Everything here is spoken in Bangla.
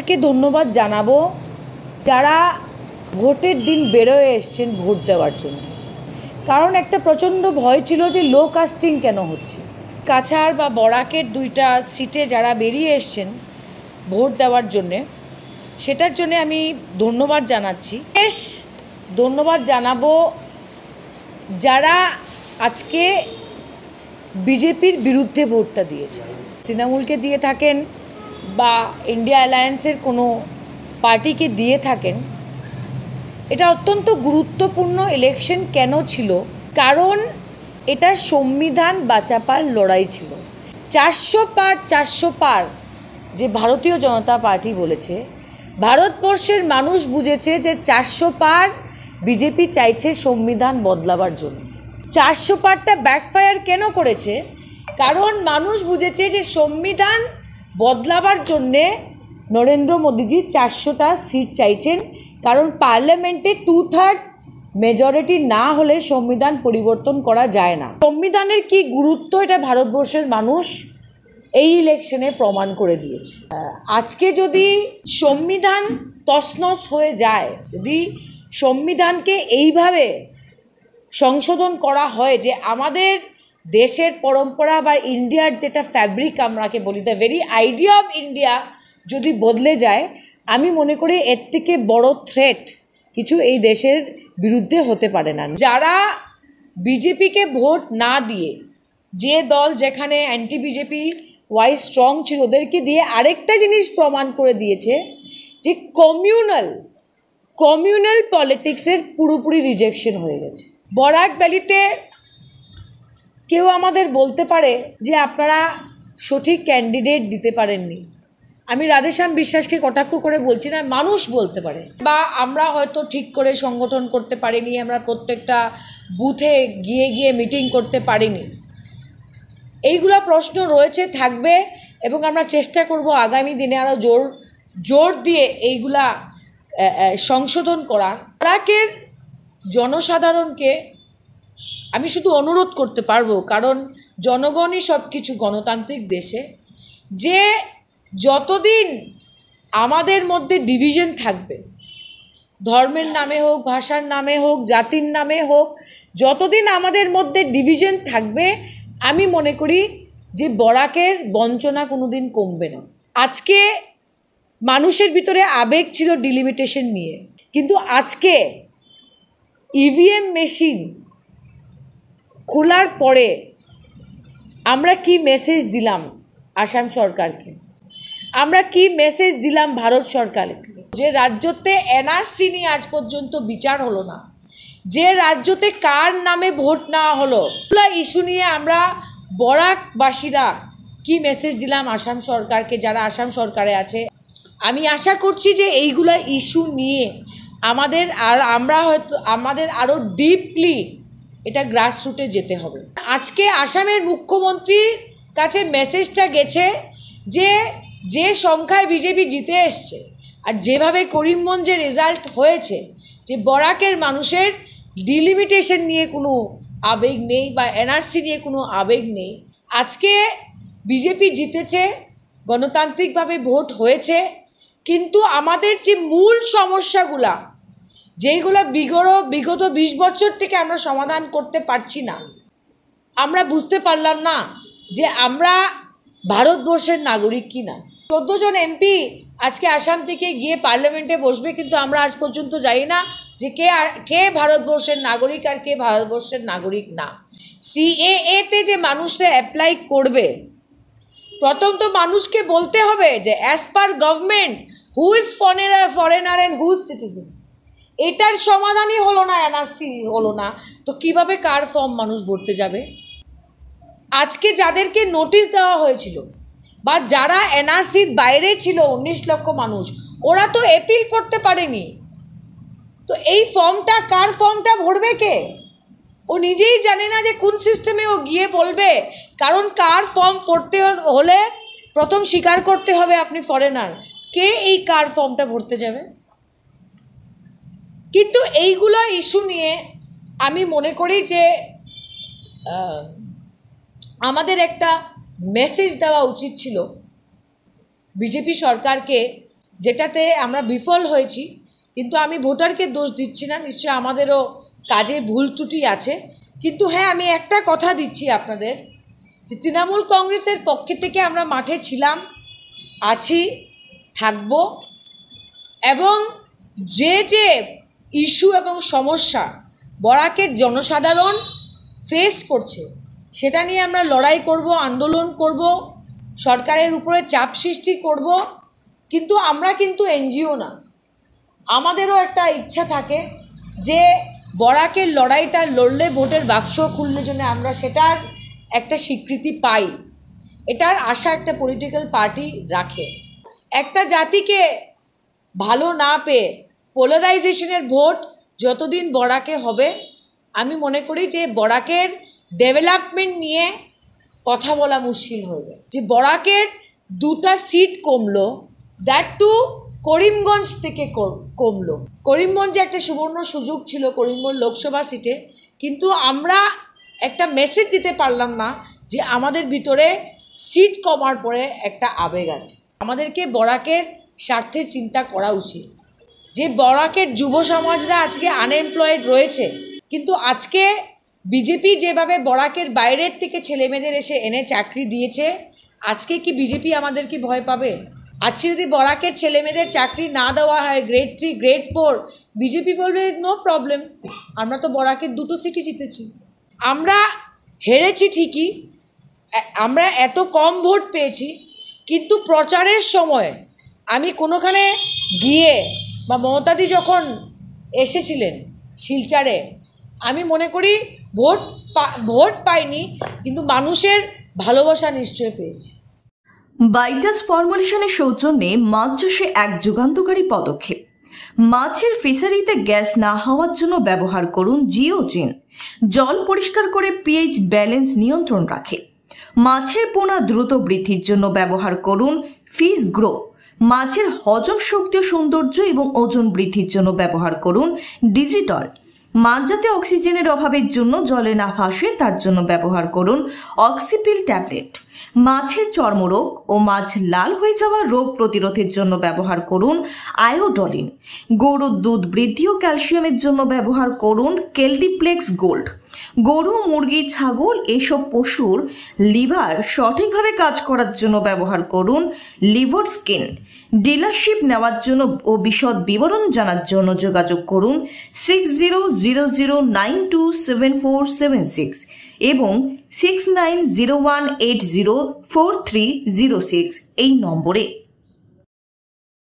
কে ধন্যবাদ জানাবো যারা ভোটের দিন বেরোয় এসছেন ভোট দেওয়ার জন্য। কারণ একটা প্রচণ্ড ভয় ছিল যে লো কাস্টিং কেন হচ্ছে। কাছাড় বা বরাকের দুইটা সিটে যারা বেরিয়ে এসছেন ভোট দেওয়ার জন্যে, সেটার জন্যে আমি ধন্যবাদ জানাচ্ছি। বেশ ধন্যবাদ জানাবো যারা আজকে বিজেপির বিরুদ্ধে ভোটটা দিয়েছে, তৃণমূলকে দিয়ে থাকেন বা ইন্ডিয়া অ্যালায়েন্সের কোনো পার্টিকে দিয়ে থাকেন। এটা অত্যন্ত গুরুত্বপূর্ণ ইলেকশন কেন ছিল? কারণ এটা সংবিধান বাঁচাবার লড়াই ছিল। 400 পার যে ভারতীয় জনতা পার্টি বলেছে, ভারতবর্ষের মানুষ বুঝেছে যে 400 পার বিজেপি চাইছে সংবিধান বদলাবার জন্য। 400 পারটা ব্যাকফায়ার কেন করেছে? কারণ মানুষ বুঝেছে যে সংবিধান বদলাবার জন্যে নরেন্দ্র মোদীজি 400টা সিট চাইছেন। কারণ পার্লামেন্টে 2/3 মেজরিটি না হলে সংবিধান পরিবর্তন করা যায় না। সংবিধানের কি গুরুত্ব এটা ভারতবর্ষের মানুষ এই ইলেকশনে প্রমাণ করে দিয়েছে। আজকে যদি সংবিধান তছনছ হয়ে যায়, যদি সংবিধানকে এইভাবে সংশোধন করা হয় যে আমাদের দেশের পরম্পরা বা ইন্ডিয়ার যেটা ফ্যাব্রিক আমরাকে বলি, the very idea of India যদি বদলে যায়, আমি মনে করি এর থেকে বড় থ্রেট কিছু এই দেশের বিরুদ্ধে হতে পারে না। যারা বিজেপিকে ভোট না দিয়ে, যে দল যেখানে অ্যান্টি বিজেপি ওয়াইজ স্ট্রং ছিল, ওদেরকে দিয়ে আরেকটা জিনিস প্রমাণ করে দিয়েছে যে কমিউনাল পলিটিক্সের পুরোপুরি রিজেকশন হয়ে গেছে। বরাক ভ্যালিতে কেউ আমাদের বলতে পারে যে আপনারা সঠিক ক্যান্ডিডেট দিতে পারেননি। আমি রাধেশ্যাম বিশ্বাসকে কটাক্ষ করে বলছি না, মানুষ বলতে পারে। বা আমরা হয়তো ঠিক করে সংগঠন করতে পারিনি, আমরা প্রত্যেকটা বুথে গিয়ে মিটিং করতে পারিনি। এইগুলা প্রশ্ন রয়েছে, থাকবে, এবং আমরা চেষ্টা করব আগামী দিনে আরও জোর দিয়ে এইগুলা সংশোধন করার। বরাকের জনসাধারণকে আমি শুধু অনুরোধ করতে পারবো, কারণ জনগণই সব কিছু গণতান্ত্রিক দেশে, যে যতদিন আমাদের মধ্যে ডিভিশন থাকবে, ধর্মের নামে হোক, ভাষার নামে হোক, জাতির নামে হোক, যতদিন আমাদের মধ্যে ডিভিশন থাকবে, আমি মনে করি যে বরাকের বঞ্চনা কোনো দিন কমবে না। আজকে মানুষের ভিতরে আবেগ ছিল ডিলিমিটেশন নিয়ে, কিন্তু আজকে ইভিএম মেশিন খোলার পরে আমরা কি মেসেজ দিলাম আসাম সরকারকে, আমরা কি মেসেজ দিলাম ভারত সরকারকে? যে রাজ্যতে এনআরসি নিয়ে আজ পর্যন্ত বিচার হলো না, যে রাজ্যতে কার নামে ভোট নেওয়া হলো, ইস্যু নিয়ে আমরা বরাকবাসীরা কি মেসেজ দিলাম আসাম সরকারকে, যারা আসাম সরকারে আছে। আমি আশা করছি যে এইগুলা ইস্যু নিয়ে আমাদের আরও ডিপলি এটা গ্রাসরুটে যেতে হবে। আজকে আসামের মুখ্যমন্ত্রীর কাছে মেসেজটা গেছে যে সংখ্যায় বিজেপি জিতে এসছে আর যেভাবে করিমগঞ্জে রেজাল্ট হয়েছে, যে বরাকের মানুষের ডিলিমিটেশন নিয়ে কোনো আবেগ নেই বা এনআরসি নিয়ে কোনো আবেগ নেই। আজকে বিজেপি জিতেছে, গণতান্ত্রিকভাবে ভোট হয়েছে, কিন্তু আমাদের যে মূল সমস্যাগুলা, যেইগুলো বিগত 20 বছর থেকে আমরা সমাধান করতে পারছি না, আমরা বুঝতে পারলাম না যে আমরা ভারতবর্ষের নাগরিক কি না। 14 জন এমপি আজকে আসাম থেকে গিয়ে পার্লামেন্টে বসবে, কিন্তু আমরা আজ পর্যন্ত জানি না যে কে ভারতবর্ষের নাগরিক আর কে ভারতবর্ষের নাগরিক না। সিএএতে যে মানুষরা অ্যাপ্লাই করবে, প্রথম তো মানুষকে বলতে হবে যে as per government who is foreigner and who is citizen. এটার সমাধানই হলো না, এনআরসি হলো না, তো কিভাবে কার ফর্ম মানুষ ভরতে যাবে? আজকে যাদেরকে নোটিশ দেওয়া হয়েছিল বা যারা এনআরসির বাইরে ছিল 19 লক্ষ মানুষ, ওরা তো অ্যাপিল করতে পারেনি। তো এই ফর্মটা, কার ফর্মটা ভরবে কে? ও নিজেই জানে না যে কোন সিস্টেমে ও গিয়ে বলবে। কারণ কার ফর্ম পড়তে হলে প্রথম স্বীকার করতে হবে আপনি ফরেনার। কে এই কার ফর্মটা ভরতে যাবে? কিন্তু এইগুলো ইস্যু নিয়ে আমি মনে করি যে আমাদের একটা মেসেজ দেওয়া উচিত ছিল বিজেপি সরকারকে, যেটাতে আমরা বিফল হয়েছি। কিন্তু আমি ভোটারকে দোষ দিচ্ছি না, নিশ্চয়ই আমাদেরও কাজে ভুল ত্রুটি আছে। কিন্তু হ্যাঁ, আমি একটা কথা দিচ্ছি আপনাদের, যে তৃণমূল কংগ্রেসের পক্ষে থেকে আমরা মাঠে ছিলাম, আছি, থাকব, এবং যে যে ইস্যু এবং সমস্যা বরাকের জনসাধারণ ফেস করছে সেটা নিয়ে আমরা লড়াই করব, আন্দোলন করব, সরকারের উপরে চাপ সৃষ্টি করব। কিন্তু আমরা কিন্তু এনজিও না, আমাদেরও একটা ইচ্ছা থাকে যে বরাকের লড়াইটা লড়লে, ভোটের বাক্স খুললে জন্য আমরা সেটার একটা স্বীকৃতি পাই, এটার আশা একটা পলিটিক্যাল পার্টি রাখে। একটা জাতিকে ভালো না পেয়ে পোলারাইজেশনের ভোট যতদিন বরাকে হবে, আমি মনে করি যে বরাকের ডেভেলপমেন্ট নিয়ে কথা বলা মুশকিল হয়ে যায়। যে বরাকের 2টা সিট কমলো, দ্যাট টু করিমগঞ্জ থেকে কমলো। করিমগঞ্জে একটা সুবর্ণ সুযোগ ছিল করিমগঞ্জ লোকসভা সিটে, কিন্তু আমরা একটা মেসেজ দিতে পারলাম না যে আমাদের ভিতরে সিট কমার পরে একটা আবেগ আছে। আমাদেরকে বরাকের স্বার্থের চিন্তা করা উচিত। যে বরাকের যুব সমাজরা আজকে আনএমপ্লয়েড রয়েছে, কিন্তু আজকে বিজেপি যেভাবে বরাকের বাইরের থেকে ছেলেমেয়েদের এনে চাকরি দিয়েছে, আজকে কি বিজেপি আমাদেরকে ভয় পাবে? আজকে যদি বরাকের ছেলেমেয়েদের চাকরি না দেওয়া হয়, গ্রেড 3, গ্রেড 4, বিজেপি বলবে নো প্রবলেম, আমরা তো বরাকের 2টো সিটই জিতেছি। আমরা হেরেছি ঠিকই, আমরা এত কম ভোট পেয়েছি, কিন্তু প্রচারের সময় আমি কোনোখানে গিয়ে বা মমতাদি যখন এসেছিলেন শিলচরে, আমি মনে করি ভোট পাইনি, কিন্তু মানুষের ভালোবাসা নিশ্চয় পেয়েছি। বাইটাস ফর্মুলেশনের সৌজন্যে মাছ চাষে এক যুগান্তকারী পদক্ষেপ। মাছের ফিশারিতে গ্যাস না হওয়ার জন্য ব্যবহার করুন জিওজিন। জল পরিষ্কার করে পিএইচ ব্যালেন্স নিয়ন্ত্রণ রাখে। মাছের পোনা দ্রুত বৃদ্ধির জন্য ব্যবহার করুন ফিশ গ্রো। মাছের হজম শক্তি ও সৌন্দর্য এবং ওজন বৃদ্ধির জন্য ব্যবহার করুন ডিজিটল। মাছ যাতে অক্সিজেনের অভাবের জন্য জলে না ভাসে তার জন্য ব্যবহার করুন অক্সিপিল ট্যাবলেট। মাছের চর্মরোগ ও মাছ লাল হয়ে যাওয়া রোগ প্রতিরোধের জন্য ব্যবহার করুন আয়োডলিন। গরুর দুধ বৃদ্ধি ও ক্যালসিয়ামের জন্য ব্যবহার করুন কেলডিপ্লেক্স গোল্ড। গরু, মুরগি, ছাগল এসব পশুর লিভার সঠিকভাবে কাজ করার জন্য ব্যবহার করুন লিভার স্কিন। ডিলারশিপ নেওয়ার জন্য ও বিশদ বিবরণ জানার জন্য যোগাযোগ করুন 6009274746 এবং 6901804306 এই নম্বরে।